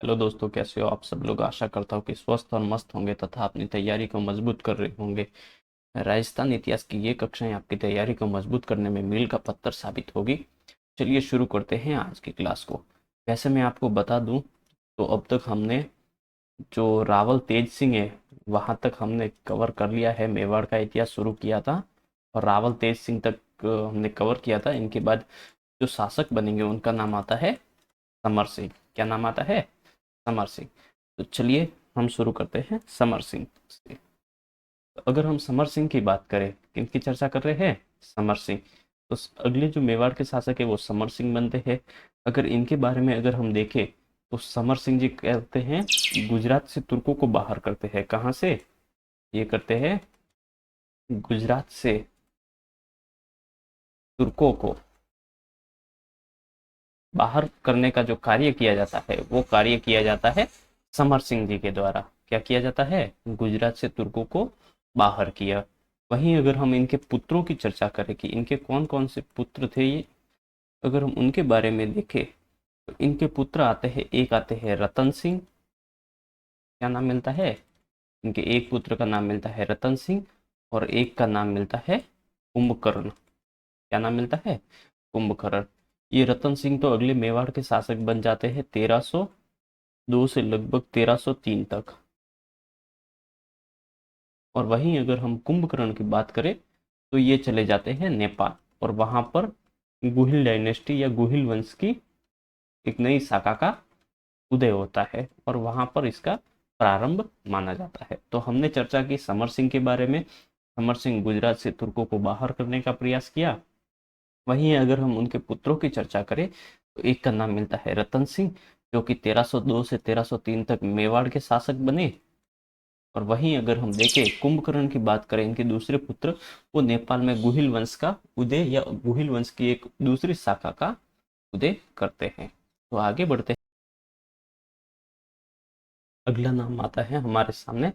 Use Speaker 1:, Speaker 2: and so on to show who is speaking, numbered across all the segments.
Speaker 1: Hello दोस्तों, कैसे हो आप सब लोग। आशा करता हूँ कि स्वस्थ और मस्त होंगे तथा अपनी तैयारी को मजबूत कर रहे होंगे। राजस्थान इतिहास की ये कक्षाएं आपकी तैयारी को मजबूत करने में मील का पत्थर साबित होगी। चलिए शुरू करते हैं आज की क्लास को। वैसे मैं आपको बता दूं तो अब तक हमने जो रावल तेज सिंह है वहां तक हमने कवर कर लिया है। मेवाड़ का इतिहास शुरू किया था और रावल तेज सिंह तक हमने कवर किया था। इनके बाद जो शासक बनेंगे उनका नाम आता है समर सिंह। क्या नाम आता है? समर सिंह। तो चलिए हम शुरू करते हैं समर सिंह से। तो अगर हम समर सिंह की बात करें, किनकी चर्चा कर रहे हैं? समर सिंह। तो अगले जो मेवाड़ के शासक है वो समर सिंह बनते हैं। अगर इनके बारे में अगर हम देखें तो समर सिंह जी कहते हैं गुजरात से तुर्कों को बाहर करते हैं। कहाँ से? ये करते हैं गुजरात से तुर्कों को बाहर करने का जो कार्य किया जाता है वो कार्य किया जाता है समर सिंह जी के द्वारा। क्या किया जाता है? गुजरात से तुर्कों को बाहर किया। वहीं अगर हम इनके पुत्रों की चर्चा करें कि इनके कौन कौन से पुत्र थे, ये अगर हम उनके बारे में देखें तो इनके पुत्र आते हैं, एक आते हैं रतन सिंह। क्या नाम मिलता है? इनके एक पुत्र का नाम मिलता है रतन सिंह और एक का नाम मिलता है कुंभकर्ण। क्या नाम मिलता है? कुंभकर्ण। ये रतन सिंह तो अगले मेवाड़ के शासक बन जाते हैं 1302 से लगभग 1303 तक। और वहीं अगर हम कुंभकर्ण की बात करें तो ये चले जाते हैं नेपाल और वहां पर गुहिल डायनेस्टी या गुहिल वंश की एक नई शाखा का उदय होता है और वहां पर इसका प्रारंभ माना जाता है। तो हमने चर्चा की समर सिंह के बारे में। समर सिंह गुजरात से तुर्कों को बाहर करने का प्रयास किया। वहीं अगर हम उनके पुत्रों की चर्चा करें तो एक का नाम मिलता है रतन सिंह, जो कि 1302 से 1303 तक मेवाड़ के शासक बने। और वहीं अगर हम देखें कुंभकर्ण की बात करें, इनके दूसरे पुत्र वो नेपाल में गुहिल वंश का उदय या गुहिल वंश की एक दूसरी शाखा का उदय करते हैं। तो आगे बढ़ते हैं। अगला नाम आता है हमारे सामने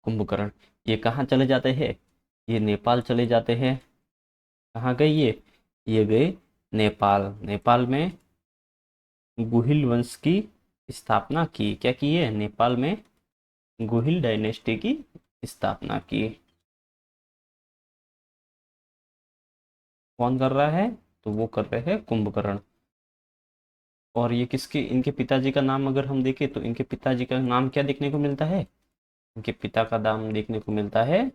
Speaker 1: कुंभकर्ण। ये कहाँ चले जाते हैं? ये नेपाल चले जाते हैं। कहाँ गए ये गए नेपाल। नेपाल में गुहिल वंश की स्थापना की। क्या की है? नेपाल में गुहिल डायनेस्टी की स्थापना की। कौन कर रहा है? तो वो कर रहे हैं कुंभकर्ण। और ये किसके, इनके पिताजी का नाम अगर हम देखें तो इनके पिताजी का नाम क्या देखने को मिलता है? इनके पिता का नाम देखने को मिलता है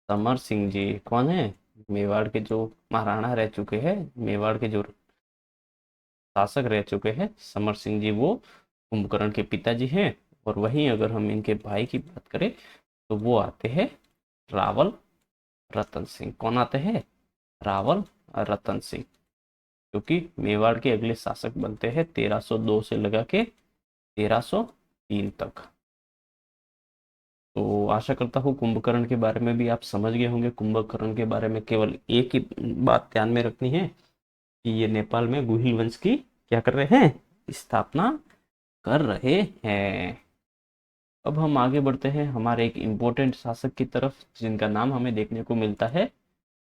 Speaker 1: समर सिंह जी। कौन है? मेवाड़ के जो महाराणा रह चुके हैं, मेवाड़ के जो शासक रह चुके हैं समर सिंह जी, वो कुंभकर्ण के पिताजी हैं। और वहीं अगर हम इनके भाई की बात करें तो वो आते हैं रावल रतन सिंह। कौन आते हैं? रावल रतन सिंह, जो कि मेवाड़ के अगले शासक बनते हैं 1302 से लगा के 1303 तक। तो आशा करता हूँ कुंभकर्ण के बारे में भी आप समझ गए होंगे। कुंभकर्ण के बारे में केवल एक ही बात ध्यान में रखनी है कि ये नेपाल में गुहिल वंश की क्या कर रहे हैं? स्थापना कर रहे हैं। अब हम आगे बढ़ते हैं हमारे एक इम्पोर्टेंट शासक की तरफ, जिनका नाम हमें देखने को मिलता है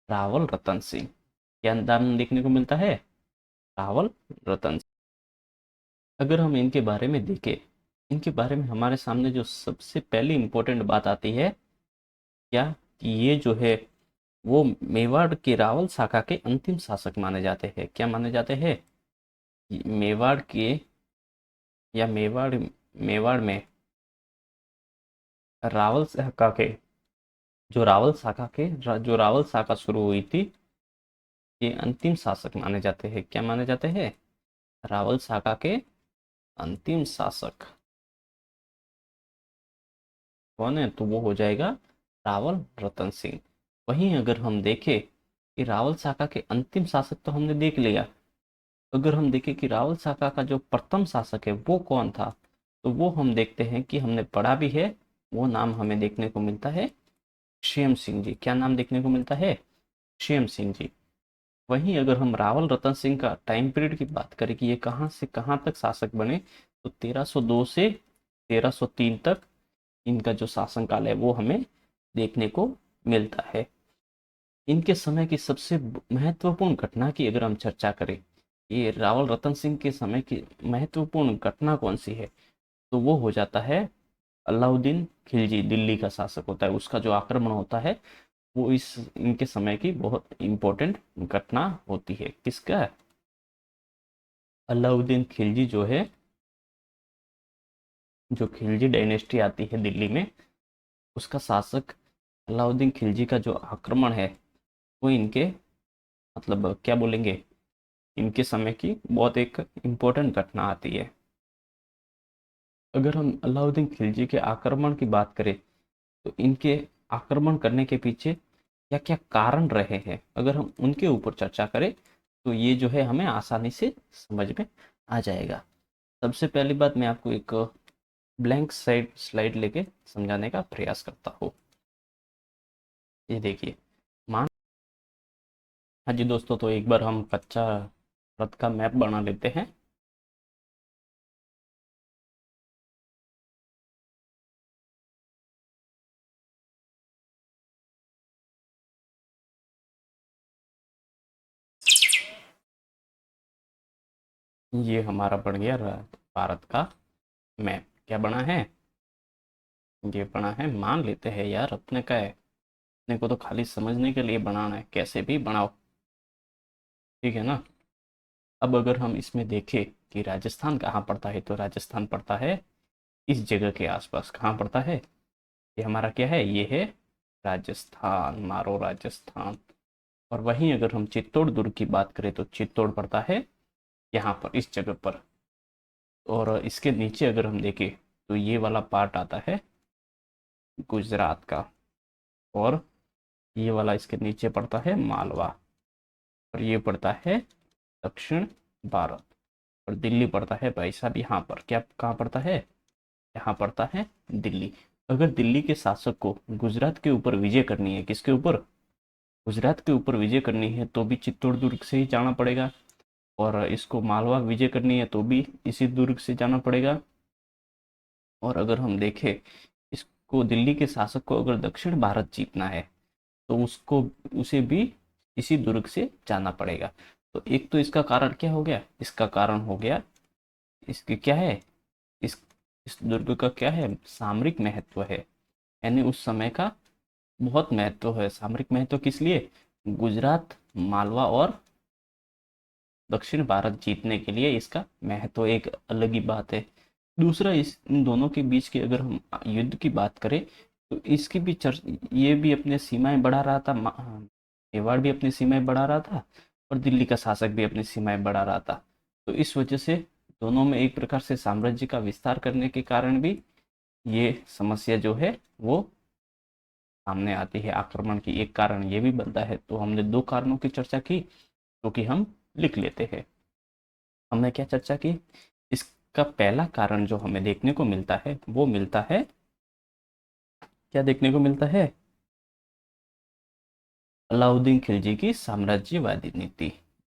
Speaker 1: रावल रतन सिंह। क्या नाम देखने को मिलता है? रावल रतन सिंह। अगर हम इनके बारे में देखें, इनके बारे में हमारे सामने जो सबसे पहली इम्पोर्टेंट बात आती है क्या, कि ये जो है वो मेवाड़ के रावल शाखा के अंतिम शासक माने जाते हैं। क्या माने जाते हैं? मेवाड़ के या मेवाड़ मेवाड़ में रावल शाखा के जो रावल शाखा शुरू हुई थी, ये अंतिम शासक माने जाते हैं। क्या माने जाते हैं? रावल शाखा के अंतिम शासक कौन है? तो वो हो जाएगा रावल रतन सिंह। वहीं अगर हम देखें कि रावल शाखा के अंतिम शासक तो हमने देख लिया, अगर हम देखें कि रावल शाखा का जो प्रथम शासक है वो कौन था, तो वो हम देखते हैं कि हमने पढ़ा भी है। वो नाम हमें देखने को मिलता है श्याम सिंह जी। क्या नाम देखने को मिलता है? श्याम सिंह जी। वहीं अगर हम रावल रतन सिंह का टाइम पीरियड की बात करें कि ये कहाँ से कहाँ तक शासक बने, तो 1302 से 1303 तक इनका जो शासनकाल है वो हमें देखने को मिलता है। इनके समय की सबसे महत्वपूर्ण घटना की अगर हम चर्चा करें, ये रावल रतन सिंह के समय की महत्वपूर्ण घटना कौन सी है, तो वो हो जाता है अलाउद्दीन खिलजी, दिल्ली का शासक होता है, उसका जो आक्रमण होता है वो इस इनके समय की बहुत इंपॉर्टेंट घटना होती है। किसका? अलाउद्दीन खिलजी जो है, जो खिलजी डायनेस्टी आती है दिल्ली में, उसका शासक अलाउद्दीन खिलजी का जो आक्रमण है वो इनके मतलब क्या बोलेंगे, इनके समय की बहुत एक इम्पोर्टेंट घटना आती है। अगर हम अलाउद्दीन खिलजी के आक्रमण की बात करें तो इनके आक्रमण करने के पीछे क्या क्या कारण रहे हैं, अगर हम उनके ऊपर चर्चा करें तो ये जो है हमें आसानी से समझ में आ जाएगा। सबसे पहली बात मैं आपको एक ब्लैंक स्लाइड लेके समझाने का प्रयास करता हूँ। ये देखिए, मान हाँ जी दोस्तों, तो एक बार हम कच्चा रथ का मैप बना लेते हैं। ये हमारा बन गया भारत का मैप। क्या बना है? ये बना है, मान लेते हैं यार अपने का है, अपने को तो खाली समझने के लिए बनाना है, कैसे भी बनाओ, ठीक है ना। अब अगर हम इसमें देखें कि राजस्थान कहाँ पड़ता है, तो राजस्थान पड़ता है इस जगह के आसपास। कहाँ पड़ता है? ये हमारा क्या है? ये है राजस्थान, मारो राजस्थान। और वहीं अगर हम चित्तौड़ दुर्ग की बात करें तो चित्तौड़ पड़ता है यहाँ पर, इस जगह पर। और इसके नीचे अगर हम देखें तो ये वाला पार्ट आता है गुजरात का, और ये वाला इसके नीचे पड़ता है मालवा, और ये पड़ता है दक्षिण भारत। और दिल्ली पड़ता है भाई साहब यहाँ पर। क्या कहाँ पड़ता है? यहाँ पड़ता है दिल्ली। अगर दिल्ली के शासक को गुजरात के ऊपर विजय करनी है, किसके ऊपर? गुजरात के ऊपर विजय करनी है, तो भी चित्तौड़ दुर्ग से ही जाना पड़ेगा। और इसको मालवा विजय करनी है तो भी इसी दुर्ग से जाना पड़ेगा। और अगर हम देखें, इसको दिल्ली के शासक को अगर दक्षिण भारत जीतना है तो उसको उसे भी इसी दुर्ग से जाना पड़ेगा। तो एक तो इसका कारण क्या हो गया? इसका कारण हो गया, इसके क्या है, इस इस दुर्ग का क्या है? सामरिक महत्व है। यानी उस समय का बहुत महत्व है। सामरिक महत्व किस लिए? गुजरात, मालवा और दक्षिण भारत जीतने के लिए इसका महत्व एक अलग ही बात है। दूसरा, इस इन दोनों के बीच की अगर हम युद्ध की बात करें तो इसकी भी ये भी अपने सीमाएं बढ़ा रहा था, मेवाड़ भी अपनी सीमाएं बढ़ा रहा था, और दिल्ली का शासक भी अपनी सीमाएं बढ़ा रहा था। तो इस वजह से दोनों में एक प्रकार से साम्राज्य का विस्तार करने के कारण भी ये समस्या जो है वो सामने आती है। आक्रमण की एक कारण ये भी बनता है। तो हमने दो कारणों की चर्चा की, जो कि हम लिख लेते हैं। हमने क्या चर्चा की? इसका पहला कारण जो हमें देखने को मिलता है वो मिलता है, क्या देखने को मिलता है? अलाउद्दीन खिलजी की साम्राज्यवादी नीति।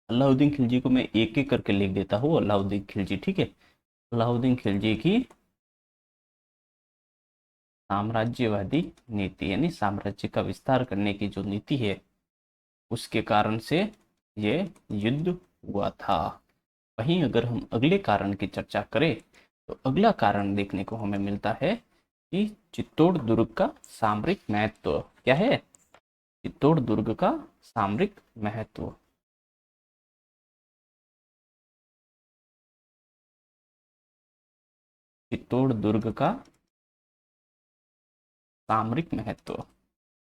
Speaker 1: अलाउद्दीन खिलजी को मैं एक एक करके लिख देता हूँ। अलाउद्दीन खिलजी, ठीक है। अलाउद्दीन खिलजी की साम्राज्यवादी नीति, यानी साम्राज्य का विस्तार करने की जो नीति है, उसके कारण से ये युद्ध हुआ था। वहीं अगर हम अगले कारण की चर्चा करें तो अगला कारण देखने को हमें मिलता है कि चित्तौड़ दुर्ग का सामरिक महत्व। क्या है? चित्तौड़ दुर्ग का सामरिक महत्व। चित्तौड़ दुर्ग का सामरिक महत्व।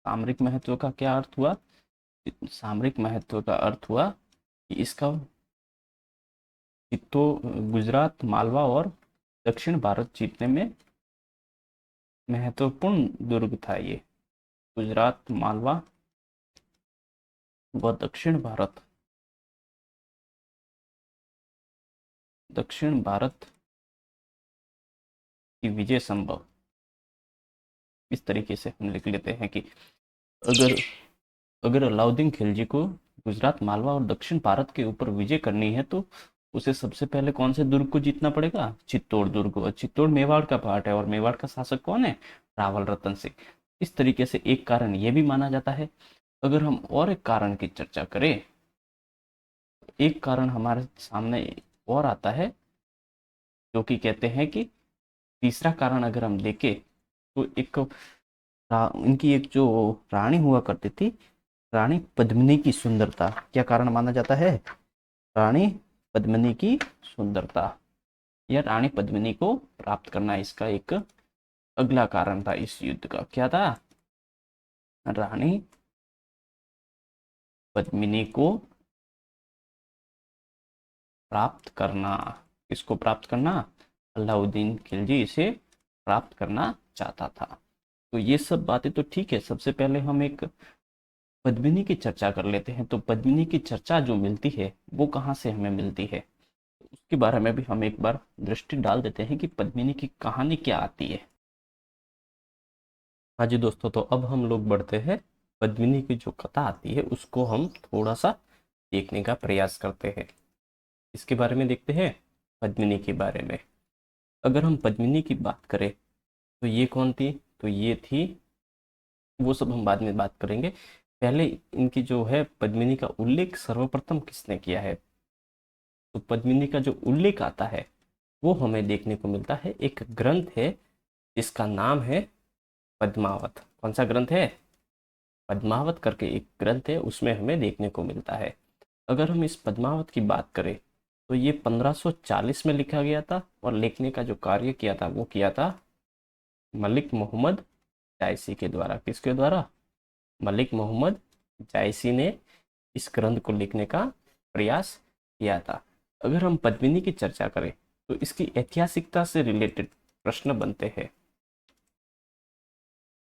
Speaker 1: सामरिक महत्व का क्या अर्थ हुआ? सामरिक महत्व का अर्थ हुआ कि इसका चित्तौड़, गुजरात, मालवा और दक्षिण भारत जीतने में महत्वपूर्ण दुर्ग था ये। गुजरात, मालवा व दक्षिण भारत की विजय संभव। इस तरीके से हम लिख लेते हैं कि अगर अगर अलाउद्दीन खिलजी को गुजरात, मालवा और दक्षिण भारत के ऊपर विजय करनी है तो उसे सबसे पहले कौन से दुर्ग को जीतना पड़ेगा? चित्तौड़ दुर्ग को। चित्तौड़ मेवाड़ का पार्ट है, और मेवाड़ का शासक कौन है? रावल रतन सिंह। इस तरीके से एक कारण ये भी माना जाता है। अगर हम और एक कारण की चर्चा करें एक कारण हमारे सामने और आता है, जो कि कहते हैं कि तीसरा कारण अगर हम देखें तो एक इनकी एक जो रानी हुआ करती थी, रानी पद्मिनी की सुंदरता, क्या कारण माना जाता है? रानी पद्मिनी की सुंदरता, या रानी पद्मिनी को प्राप्त करना इसका एक अगला कारण था। इस युद्ध का क्या था? रानी पद्मिनी को प्राप्त करना। किसको प्राप्त करना? अलाउद्दीन खिलजी इसे प्राप्त करना चाहता था। तो ये सब बातें तो ठीक है। सबसे पहले हम एक पद्मिनी की चर्चा कर लेते हैं। तो पद्मिनी की चर्चा जो मिलती है वो कहाँ से हमें मिलती है, उसके बारे में भी हम एक बार दृष्टि डाल देते हैं कि पद्मिनी की कहानी क्या आती है। हाँ जी दोस्तों, तो अब हम लोग बढ़ते हैं, पद्मिनी की जो कथा आती है उसको हम थोड़ा सा देखने का प्रयास करते हैं। इसके बारे में देखते हैं, पद्मिनी के बारे में। अगर हम पद्मिनी की बात करें तो ये कौन थी? तो ये थी, वो सब हम बाद में बात करेंगे। पहले इनकी जो है पद्मिनी का उल्लेख सर्वप्रथम किसने किया है? तो पद्मिनी का जो उल्लेख आता है वो हमें देखने को मिलता है, एक ग्रंथ है जिसका नाम है पद्मावत। कौन सा ग्रंथ है? पद्मावत करके एक ग्रंथ है, उसमें हमें देखने को मिलता है। अगर हम इस पद्मावत की बात करें तो ये 1540 में लिखा गया था, और लिखने का जो कार्य किया था वो किया था मलिक मोहम्मद जायसी के द्वारा। किसके द्वारा? मलिक मोहम्मद जायसी ने इस ग्रंथ को लिखने का प्रयास किया था। अगर हम पद्मिनी की चर्चा करें तो इसकी ऐतिहासिकता से रिलेटेड प्रश्न बनते हैं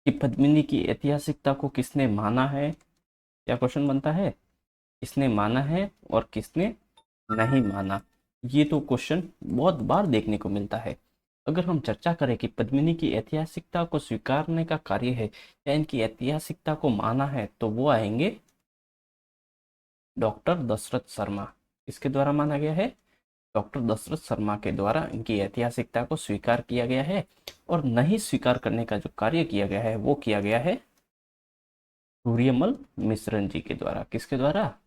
Speaker 1: कि पद्मिनी की ऐतिहासिकता को किसने माना है। क्या क्वेश्चन बनता है? किसने माना है और किसने नहीं माना। ये तो क्वेश्चन बहुत बार देखने को मिलता है। अगर हम चर्चा करें कि पद्मिनी की ऐतिहासिकता को स्वीकारने का कार्य है या इनकी ऐतिहासिकता को माना है, तो वो आएंगे डॉक्टर दशरथ शर्मा। इसके द्वारा माना गया है, डॉक्टर दशरथ शर्मा के द्वारा इनकी ऐतिहासिकता को स्वीकार किया गया है। और नहीं स्वीकार करने का जो कार्य किया गया है वो किया गया है सूर्यमल मिश्रण जी के द्वारा। किसके द्वारा?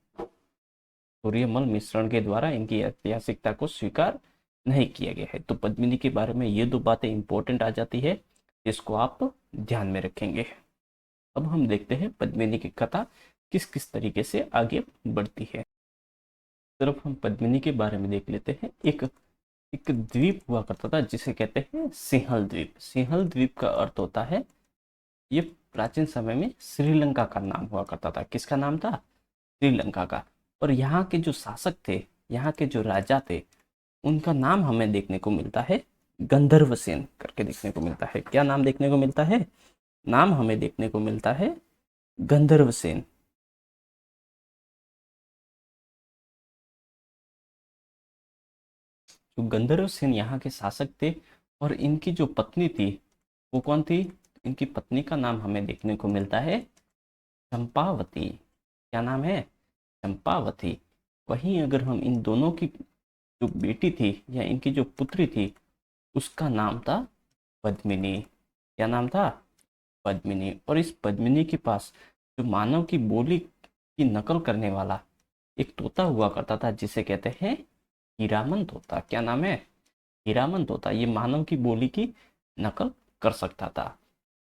Speaker 1: सूर्यमल मिश्रण के द्वारा इनकी ऐतिहासिकता को स्वीकार नहीं किया गया है। तो पद्मिनी के बारे में ये दो बातें इंपॉर्टेंट आ जाती है, जिसको आप ध्यान में रखेंगे। अब हम देखते हैं पद्मिनी की कथा किस किस तरीके से आगे बढ़ती है। तरफ हम पद्मिनी के बारे में देख लेते हैं। एक एक द्वीप हुआ करता था जिसे कहते हैं सिंहल द्वीप। सिंहल द्वीप का अर्थ होता है, ये प्राचीन समय में श्रीलंका का नाम हुआ करता था। किसका नाम था? श्रीलंका का। और यहाँ के जो शासक थे, यहाँ के जो राजा थे, उनका नाम हमें देखने को मिलता है गंधर्वसेन करके देखने को मिलता है। क्या नाम देखने को मिलता है? नाम हमें देखने को मिलता है गंधर्वसेन। जो गंधर्वसेन यहाँ के शासक थे, और इनकी जो पत्नी थी वो कौन थी? इनकी पत्नी का नाम हमें देखने को मिलता है चंपावती। क्या नाम है? चंपावती। वहीं अगर हम इन दोनों की जो बेटी थी या इनकी जो पुत्री थी, उसका नाम था पद्मिनी। क्या नाम था? पद्मिनी। और इस पद्मिनी के पास जो मानव की बोली की नकल करने वाला एक तोता हुआ करता था, जिसे कहते हैं हीरामन तोता। क्या नाम है? हीरामन तोता। ये मानव की बोली की नकल कर सकता था।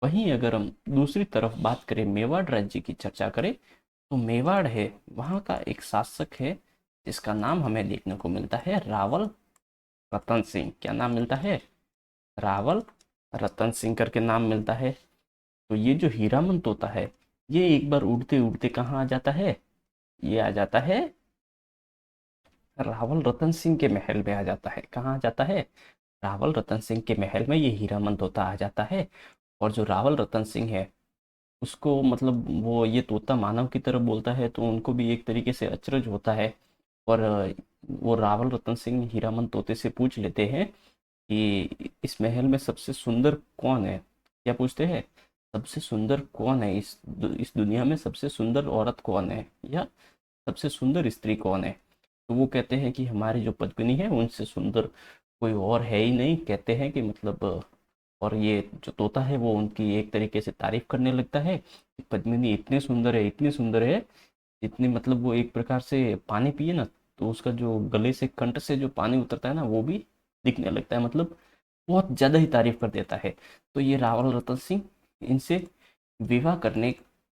Speaker 1: वहीं अगर हम दूसरी तरफ बात करें, मेवाड़ राज्य की चर्चा करें, तो मेवाड़ है, वहाँ का एक शासक है जिसका नाम हमें देखने को मिलता है रावल रतन सिंह। क्या नाम मिलता है? रावल रतन सिंह करके नाम मिलता है। तो ये जो हीरामन तोता है, ये एक बार उड़ते उड़ते कहाँ आ जाता है? ये आ जाता है रावल रतन सिंह के महल में आ जाता है। कहाँ आ जाता है? रावल रतन सिंह के महल में ये हीरामन तोता आ जाता है। और जो रावल रतन सिंह है, उसको मतलब वो ये तोता मानव की तरह बोलता है, तो उनको भी एक तरीके से अचरज होता है। और वो रावल रतन सिंह हीरामन तोते से पूछ लेते हैं कि इस महल में सबसे सुंदर कौन है। क्या पूछते हैं? सबसे सुंदर कौन है, इस दुनिया में सबसे सुंदर औरत कौन है, या सबसे सुंदर स्त्री कौन है। तो वो कहते हैं कि हमारी जो पद्मिनी है उनसे सुंदर कोई और है ही नहीं। कहते हैं कि मतलब, और ये जो तोता है वो उनकी एक तरीके से तारीफ करने लगता है कि पद्मिनी इतनी सुंदर है, इतनी सुंदर है, इतनी मतलब वो एक प्रकार से पानी पिए ना तो उसका जो गले से, कंठ से जो पानी उतरता है ना, वो भी दिखने लगता है, मतलब बहुत ज़्यादा ही तारीफ कर देता है। तो ये रावल रतन सिंह इनसे विवाह करने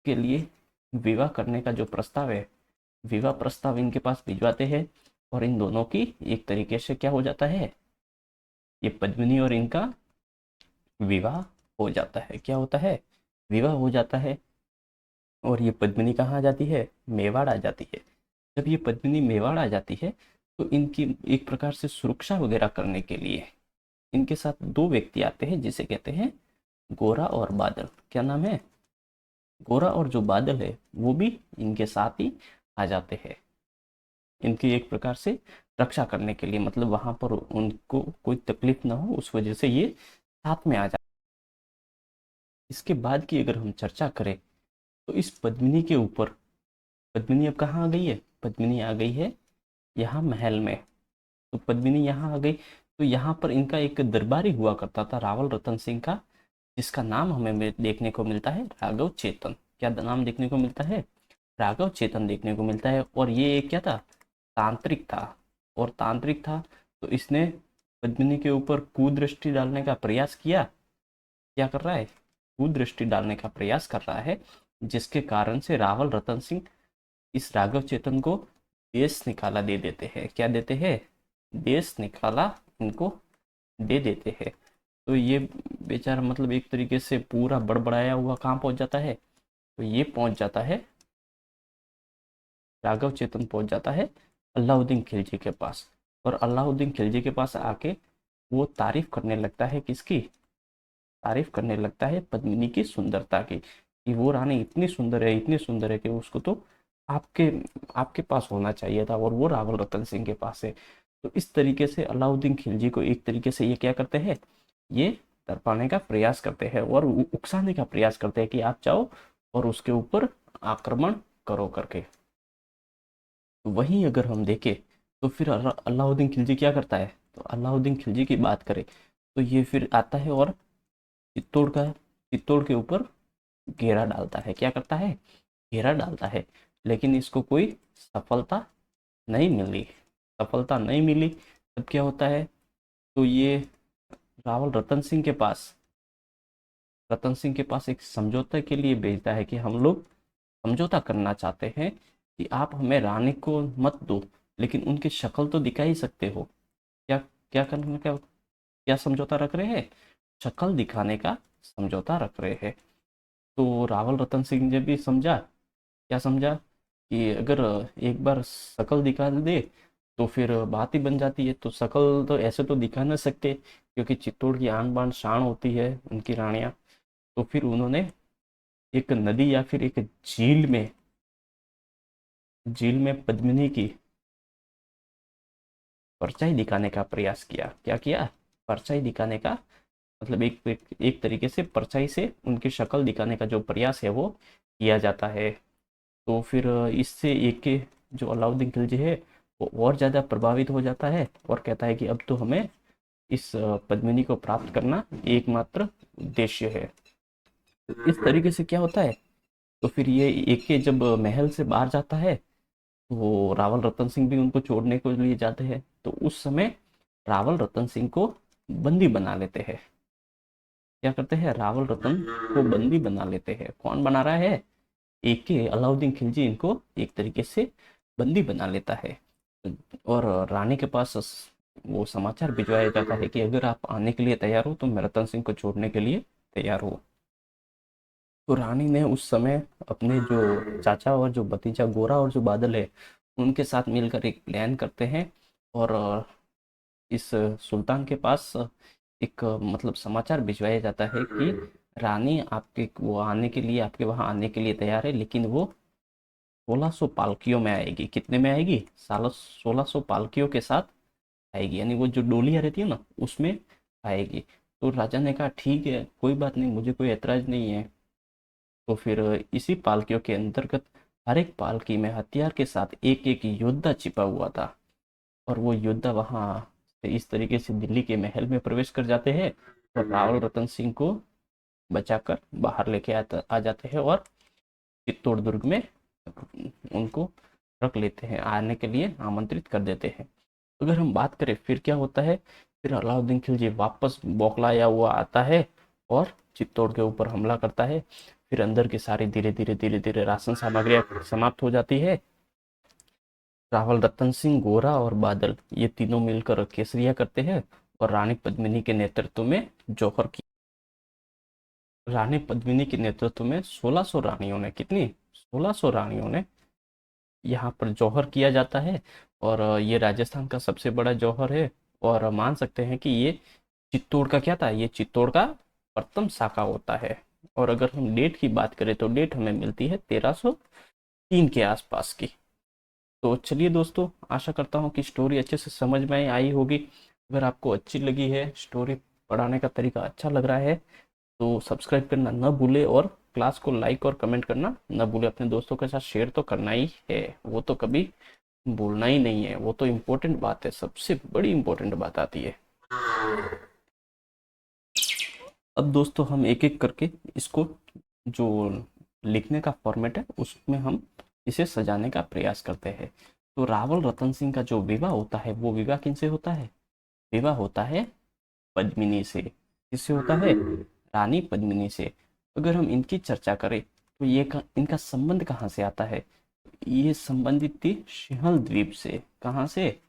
Speaker 1: के लिए, विवाह करने का जो प्रस्ताव है, विवाह प्रस्ताव इनके पास भिजवाते हैं, और इन दोनों की एक तरीके से क्या हो जाता है, ये पद्मिनी और इनका विवाह हो जाता है। क्या होता है, विवाह हो जाता है। और ये पद्मिनी कहाँ आ जाती है, मेवाड़ आ जाती है। जब ये पद्मिनी मेवाड़ आ जाती है, तो इनकी एक प्रकार से सुरक्षा वगैरह करने के लिए इनके साथ दो व्यक्ति आते हैं, जिसे कहते हैं गोरा और बादल। क्या नाम है, गोरा, और जो बादल है वो भी इनके साथ ही आ जाते हैं, इनकी एक प्रकार से रक्षा करने के लिए, मतलब वहां पर उनको कोई तकलीफ ना हो, उस वजह से ये साथ में आ जाते। इसके बाद की अगर हम चर्चा करें, तो इस पद्मिनी के ऊपर, पद्मिनी अब कहाँ आ गई है, पद्मिनी आ गई है यहाँ महल में। तो पद्मिनी यहाँ आ गई, तो यहाँ पर इनका एक दरबारी हुआ करता था रावल रतन सिंह का, जिसका नाम हमें देखने को मिलता है राघव चेतन। क्या नाम देखने को मिलता है, राघव चेतन देखने को मिलता है। और ये क्या था, तांत्रिक था। और तांत्रिक था, तो इसने पद्मिनी के ऊपर कुदृष्टि डालने का प्रयास किया। क्या कर रहा है, कुदृष्टि डालने का प्रयास कर रहा है, जिसके कारण से रावल रतन सिंह इस राघव चेतन को देश निकाला दे देते हैं। क्या देते हैं, देश निकाला इनको दे देते हैं। तो ये बेचारा मतलब एक तरीके से पूरा बड़बड़ाया हुआ कहाँ पहुंच जाता है, तो ये पहुंच जाता है, राघव चेतन पहुंच जाता है अलाउद्दीन खिलजी के पास। और अलाउद्दीन खिलजी के पास आके वो तारीफ करने लगता है, किसकी, तारीफ करने लगता है पद्मिनी की सुंदरता की, कि वो रानी इतनी सुंदर है, इतनी सुंदर है कि उसको तो आपके आपके पास होना चाहिए था, और वो रावल रतन सिंह के पास है। तो इस तरीके से अलाउद्दीन खिलजी को एक तरीके से ये क्या करते हैं, ये तरपाने का प्रयास करते हैं और उकसाने का प्रयास करते हैं कि आप जाओ और उसके ऊपर आक्रमण करो करके। तो वहीं अगर हम देखें, तो फिर अलाउद्दीन खिलजी क्या करता है, तो अलाउद्दीन खिलजी की बात करें, तो ये फिर आता है और चित्तौड़ के ऊपर घेरा डालता है। क्या करता है, घेरा डालता है, लेकिन इसको कोई सफलता नहीं मिली, सफलता नहीं मिली। तब क्या होता है, तो ये रावल रतन सिंह के पास एक समझौते के लिए भेजता है कि हम लोग समझौता करना चाहते हैं कि आप हमें रानी को मत दो, लेकिन उनकी शक्ल तो दिखा ही सकते हो। क्या क्या करने का, क्या समझौता रख रहे हैं, शक्ल दिखाने का समझौता रख रहे हैं। तो रावल रतन सिंह ने भी समझा, क्या समझा, कि अगर एक बार शक्ल दिखा दे तो फिर बात ही बन जाती है। तो शक्ल तो ऐसे तो दिखा ना सकते, क्योंकि चित्तौड़ की आन बान शान होती है उनकी रानियां। तो फिर उन्होंने एक नदी या फिर एक झील में पद्मिनी की परछाई दिखाने का प्रयास किया। क्या किया, परछाई दिखाने का, मतलब एक तरीके से परछाई से उनकी शक्ल दिखाने का जो प्रयास है वो किया जाता है। तो फिर इससे एक के जो अलाउद्दीन खिलजी है वो और ज़्यादा प्रभावित हो जाता है और कहता है कि अब तो हमें इस पद्मिनी को प्राप्त करना एकमात्र उद्देश्य है। तो इस तरीके से क्या होता है, तो फिर ये एक के जब महल से बाहर जाता है, वो रावल रतन सिंह भी उनको छोड़ने के लिए जाते हैं। तो उस समय रावल रतन सिंह को बंदी बना लेते हैं। क्या करते हैं, रावल रतन को बंदी बना लेते हैं। कौन बना रहा है, एक के अलाउद्दीन खिलजी इनको एक तरीके से बंदी बना लेता है। और रानी के पास वो समाचार भिजवाया जाता है कि अगर आप आने के लिए तैयार हो तो मैं रतन सिंह को छोड़ने के लिए तैयार हो। तो रानी ने उस समय अपने जो चाचा और जो भतीजा गोरा और जो बादल है उनके साथ मिलकर एक प्लान करते हैं। और इस सुल्तान के पास एक मतलब समाचार भिजवाया जाता है कि रानी आपके वो आने के लिए, आपके वहाँ आने के लिए तैयार है, लेकिन वो 1600 पालकियों में आएगी। कितने में आएगी, 1600 पालकियों के साथ आएगी, यानी वो जो डोलियाँ रहती है ना उसमें आएगी। तो राजा ने कहा ठीक है, कोई बात नहीं, मुझे कोई ऐतराज नहीं है। तो फिर इसी पालकियों के अंतर्गत हर एक पालकी में हथियार के साथ एक एक योद्धा छिपा हुआ था। और वो योद्धा वहाँ से इस तरीके से दिल्ली के महल में प्रवेश कर जाते हैं और रावल रतन सिंह को बचाकर बाहर लेके आ जाते हैं और चित्तौड़ दुर्ग में उनको रख लेते हैं, आने के लिए आमंत्रित कर देते हैं। अगर हम बात करें फिर क्या होता है, फिर अलाउद्दीन खिलजी वापस बौखलाया हुआ आता है और चित्तौड़ के ऊपर हमला करता है। फिर अंदर की सारी धीरे धीरे राशन सामग्रियां समाप्त हो जाती है। रावल रतन सिंह, गोरा और बादल ये तीनों मिलकर केसरिया करते हैं और रानी पद्मिनी के नेतृत्व में जौहर की रानी पद्मिनी के नेतृत्व में 1600 रानियों ने, कितनी, 1600 रानियों ने यहाँ पर जौहर किया जाता है। और ये राजस्थान का सबसे बड़ा जौहर है। और मान सकते हैं कि ये चित्तौड़ का क्या था, ये चित्तौड़ का प्रथम शाखा होता है। और अगर हम डेट की बात करें तो डेट हमें मिलती है 1303 के आसपास की। तो चलिए दोस्तों, आशा करता हूँ कि स्टोरी अच्छे से समझ में आई होगी। अगर आपको अच्छी लगी है, स्टोरी पढ़ाने का तरीका अच्छा लग रहा है, तो सब्सक्राइब करना न भूले और क्लास को लाइक और कमेंट करना न भूले। अपने दोस्तों के साथ शेयर तो करना ही है, वो तो कभी भूलना ही नहीं है, वो तो इम्पोर्टेंट बात है, सबसे बड़ी इम्पोर्टेंट बात आती है। अब दोस्तों हम एक एक करके इसको, जो लिखने का फॉर्मेट है उसमें हम इसे सजाने का प्रयास करते हैं। तो रावल रतन सिंह का जो विवाह होता है वो विवाह किनसे होता है, विवाह होता है पद्मिनी से। किससे होता है, रानी पद्मिनी से। अगर हम इनकी चर्चा करें तो इनका संबंध कहाँ से आता है, ये संबंधित थी सिंहल द्वीप से। कहाँ से,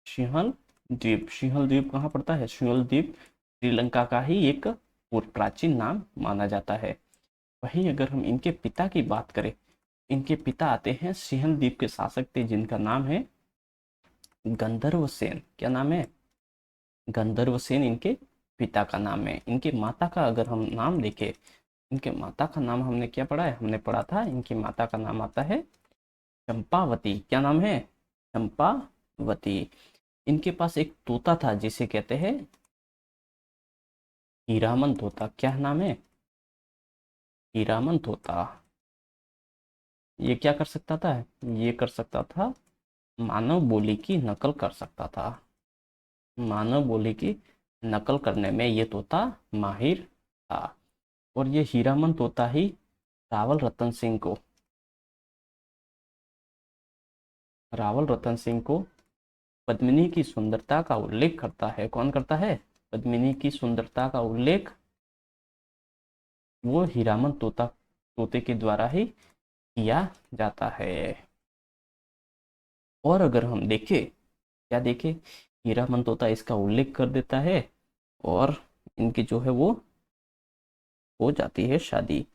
Speaker 1: सिंहल द्वीप। सिंहल द्वीप कहाँ पड़ता है, सिंहल द्वीप श्रीलंका का ही एक प्राचीन नाम माना जाता है। वहीं अगर हम इनके पिता की बात करें, इनके पिता आते हैं सिंहल द्वीप के शासक थे जिनका नाम है गंधर्व सेन। क्या नाम है, गंधर्व सेन इनके पिता का नाम है। इनके माता का अगर हम नाम देखें, इनके माता का नाम हमने क्या पढ़ा है, हमने पढ़ा था इनकी माता का नाम आता है चंपावती। क्या नाम है, चंपावती। इनके पास एक तोता था जिसे कहते हैं हीरामन तोता। क्या नाम है, हीरामन तोता। ये क्या कर सकता था, ये कर सकता था मानव बोली की नकल कर सकता था। मानव बोली की नकल करने में ये तोता माहिर था। और ये हीरामन तोता ही रावल रतन सिंह को रावल रतन सिंह को पद्मिनी की सुंदरता का उल्लेख करता है। कौन करता है, पद्मिनी की सुंदरता का उल्लेख वो हीरामन तोते के द्वारा ही किया जाता है। और अगर हम देखें, क्या देखें, हीरामन तोता इसका उल्लेख कर देता है और इनकी जो है वो हो जाती है शादी।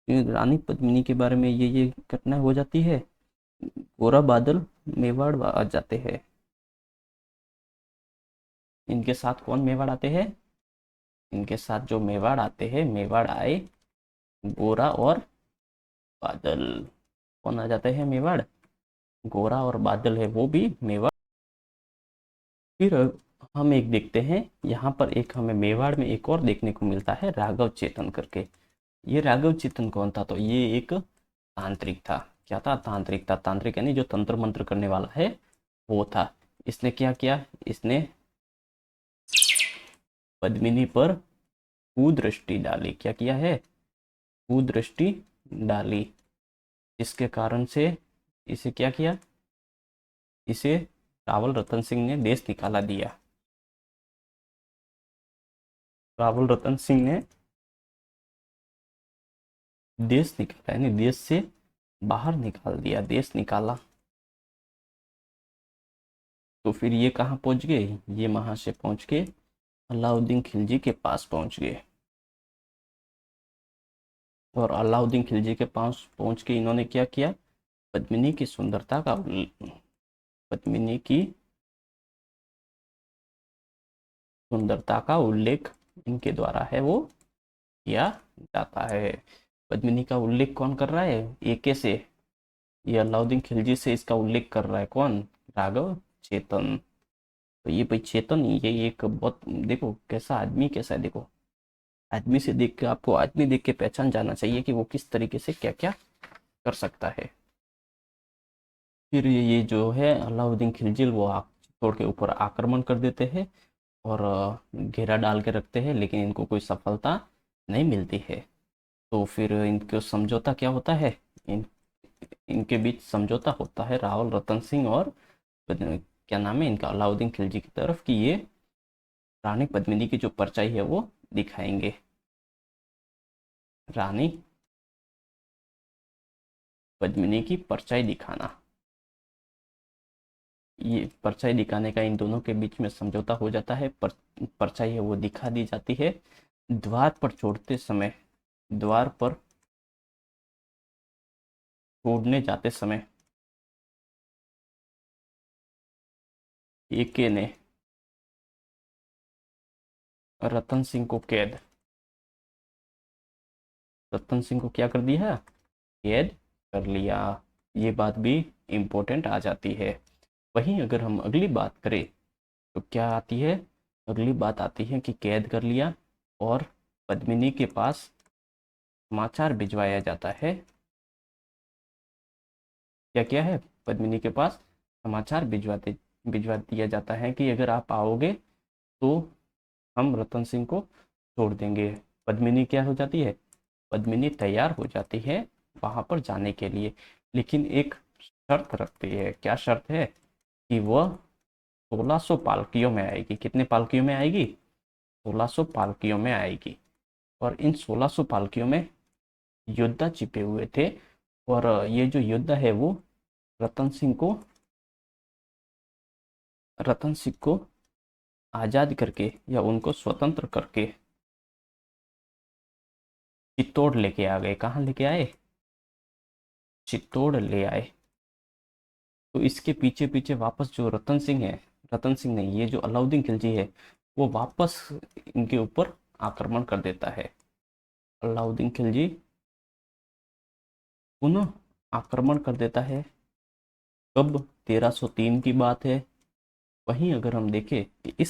Speaker 1: रानी पद्मिनी के बारे में ये घटना हो जाती है। गोरा बादल मेवाड़ आ जाते हैं। इनके साथ कौन मेवाड़ आते हैं, इनके साथ जो मेवाड़ आते हैं, मेवाड़ आए गोरा और बादल। कौन आ जाते हैं, मेवाड़, गोरा और बादल है वो भी मेवाड़। फिर हम एक देखते हैं यहाँ पर, एक हमें मेवाड़ में एक और देखने को मिलता है राघव चेतन करके। ये राघव चेतन कौन था, तो ये एक तांत्रिक था। क्या था, तांत्रिक था। तांत्रिक यानी जो तंत्र मंत्र करने वाला है वो था। इसने क्या किया, इसने पद्मिनी पर कुदृष्टि डाली। क्या किया है, कुदृष्टि डाली। इसके कारण से इसे क्या किया, इसे रावल रतन सिंह ने देश निकाला दिया। रावल रतन सिंह ने देश निकाला यानी देश से बाहर निकाल दिया, देश निकाला। तो फिर ये कहाँ पहुंच गए, ये वहां से पहुंच के अलाउद्दीन खिलजी के पास पहुंच गए। और अलाउद्दीन खिलजी के पास पहुंच के इन्होंने क्या किया, पद्मिनी की सुंदरता का पद्मिनी की सुंदरता का उल्लेख इनके द्वारा है वो किया जाता है। पद्मिनी का उल्लेख कौन कर रहा है, एके से, ये अलाउद्दीन खिलजी से इसका उल्लेख कर रहा है कौन, राघव चेतन। तो ये भाई चेतन, ये एक बहुत, देखो कैसा आदमी, कैसा है, देखो आदमी से देख के, आपको आदमी देख के पहचान जाना चाहिए कि वो किस तरीके से क्या क्या कर सकता है। फिर ये जो है अलाउद्दीन खिलजी वो चित्तौड़ के ऊपर आक्रमण कर देते हैं और घेरा डाल के रखते हैं, लेकिन इनको कोई सफलता नहीं मिलती है। तो फिर इनको समझौता क्या होता है, इनके बीच समझौता होता है रावल रतन सिंह और क्या नाम है इनका, अलाउद्दीन खिलजी की तरफ, कि ये रानी पद्मिनी की जो परछाई है वो दिखाएंगे। रानी पद्मिनी की परछाई दिखाना, ये परछाई दिखाने का इन दोनों के बीच में समझौता हो जाता है। परछाई है वो दिखा दी जाती है। द्वार पर छोड़ते समय, द्वार पर छोड़ने जाते समय एके ने रतन सिंह को कैद, रतन सिंह को क्या कर दिया, कैद कर लिया। ये बात भी इम्पोर्टेंट आ जाती है। वहीं अगर हम अगली बात करें तो क्या आती है, अगली बात आती है कि कैद कर लिया और पद्मिनी के पास समाचार भिजवाया जाता है। क्या क्या है, पद्मिनी के पास समाचार भिजवा दिया जाता है कि अगर आप आओगे तो हम रतन सिंह को छोड़ देंगे। पद्मिनी क्या हो जाती है, पद्मिनी तैयार हो जाती है वहां पर जाने के लिए, लेकिन एक शर्त रखती है। क्या शर्त है, कि वह 1600 पालकियों में आएगी। कितने पालकियों में आएगी, 1600 पालकियों में आएगी। और इन 1600 पालकियों में योद्धा छिपे हुए थे, और ये जो योद्धा है वो रतन सिंह को रतन सिंह को आजाद करके या उनको स्वतंत्र करके चित्तौड़ लेके आ गए। कहाँ लेके आए, चित्तौड़ ले आए। तो इसके पीछे पीछे वापस जो रतन सिंह है, रतन सिंह नहीं, ये जो अलाउद्दीन खिलजी है वो वापस इनके ऊपर आक्रमण कर देता है। अलाउद्दीन खिलजी पुनः आक्रमण कर देता है। कब, 1303 की बात है। वहीं अगर हम देखें कि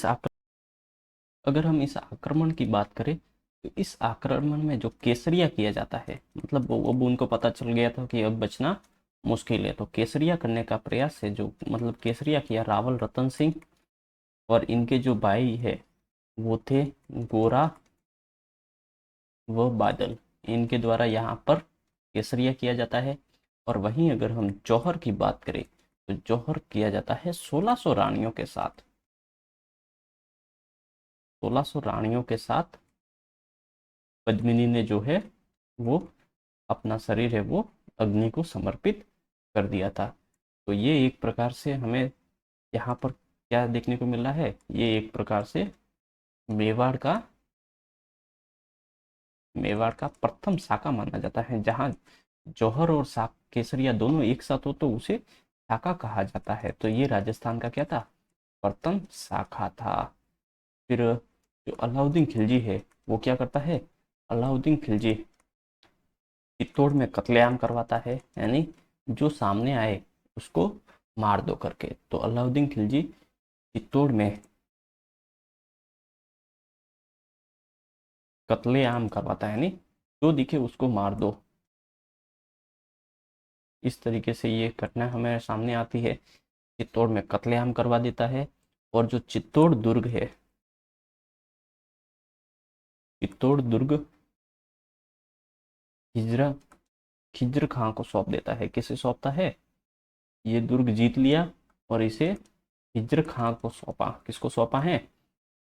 Speaker 1: अगर हम इस आक्रमण की बात करें तो इस आक्रमण में जो केसरिया किया जाता है, मतलब वो अब उनको पता चल गया था कि अब बचना मुश्किल है, तो केसरिया करने का प्रयास है, जो मतलब केसरिया किया रावल रतन सिंह, और इनके जो भाई है वो थे गोरा व बादल। इनके द्वारा यहाँ पर केसरिया किया जाता है। और वहीं अगर हम जौहर की बात करें तो जौहर किया जाता है 1600 रानियों के साथ, 1600 रानियों के साथ पद्मिनी ने जो है वो अपना शरीर है वो अग्नि को समर्पित कर दिया था। तो ये एक प्रकार से हमें यहाँ पर क्या देखने को मिल रहा है, ये एक प्रकार से मेवाड़ का मेवाड़ का प्रथम शाखा माना जाता है। जहाँ जौहर और शाक केसरिया दोनों एक साथ हो तो उसे शाखा कहा जाता है। तो ये राजस्थान का क्या था, प्रथम शाखा था। फिर जो अलाउद्दीन खिलजी है वो क्या करता है, अलाउद्दीन खिलजी चित्तौड़ में कत्लेआम करवाता है, यानी जो सामने आए उसको मार दो करके। तो अलाउद्दीन खिलजी चित्तौड़ में कत्लेआम करवाता है, यानी जो दिखे उसको मार दो। इस तरीके से ये घटना हमारे सामने आती है। चित्तौड़ में कत्लेआम करवा देता है। और जो चित्तौड़ दुर्ग है, चित्तौड़ दुर्ग हिजरा खिज्र खां को सौंप देता है। किसे सौंपता है, ये दुर्ग जीत लिया और इसे खिज्र खां को सौंपा। किसको सौंपा है,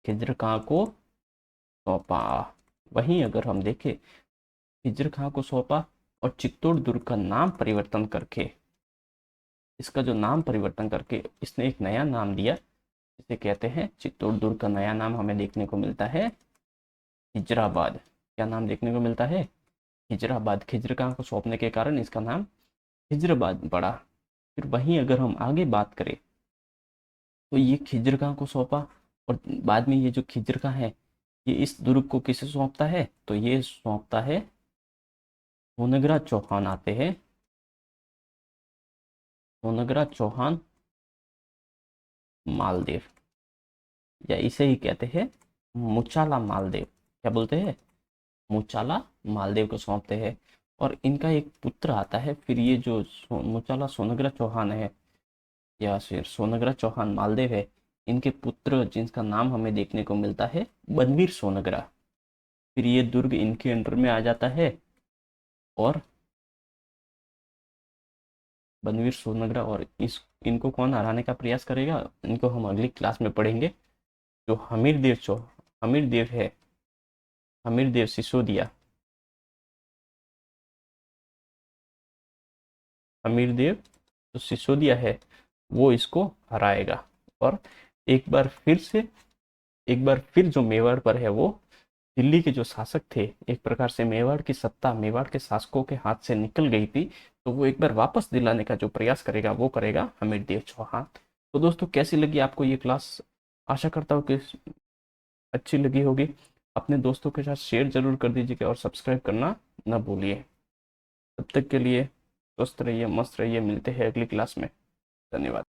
Speaker 1: खिज्र खां को सौंपा। वहीं अगर हम देखें, खिज्र खां को सौंपा और चित्तौड़ दुर्ग का नाम परिवर्तन करके, इसका जो नाम परिवर्तन करके इसने एक नया नाम दिया, इसे कहते हैं चित्तौड़ दुर्ग का नया नाम हमें देखने को मिलता है हिजराबाद। क्या नाम देखने को मिलता है, हिजराबाद। खिज्र खां को सौंपने के कारण इसका नाम हिजराबाद पड़ा। फिर वहीं अगर हम आगे बात करें तो ये खिज्र खां को सौंपा, और बाद में ये जो खिज्र खां है ये इस दुर्ग को किसे सौंपता है, तो ये सौंपता है सोनग्रा चौहान आते हैं, सोनग्रा चौहान मालदेव, या इसे ही कहते हैं मुचाला मालदेव। क्या बोलते हैं, मुचाला मालदेव को सौंपते हैं। और इनका एक पुत्र आता है। फिर ये जो मुचाला सोनग्रा चौहान है या फिर सोनग्रा चौहान मालदेव है, इनके पुत्र जिनका नाम हमें देखने को मिलता है बनवीर सोनग्रा। फिर ये दुर्ग इनके अंडर में आ जाता है और बनवीर सोनग्रा, और इनको कौन हराने का प्रयास करेगा, इनको हम अगली क्लास में पढ़ेंगे। जो हमीर देव है, हमीर देव सिसोदिया, हमीर देव जो सिसोदिया है वो इसको हराएगा। और एक बार फिर से, एक बार फिर जो मेवाड़ पर है वो दिल्ली के जो शासक थे, एक प्रकार से मेवाड़ की सत्ता मेवाड़ के शासकों के हाथ से निकल गई थी, तो वो एक बार वापस दिलाने का जो प्रयास करेगा वो करेगा हमीरदेव चौहान। तो दोस्तों कैसी लगी आपको ये क्लास, आशा करता हूँ कि अच्छी लगी होगी। अपने दोस्तों के साथ शेयर जरूर कर दीजिएगा और सब्सक्राइब करना ना भूलिए। तब तक के लिए स्वस्थ रहिए, मस्त रहिए, मिलते हैं अगली क्लास में। धन्यवाद।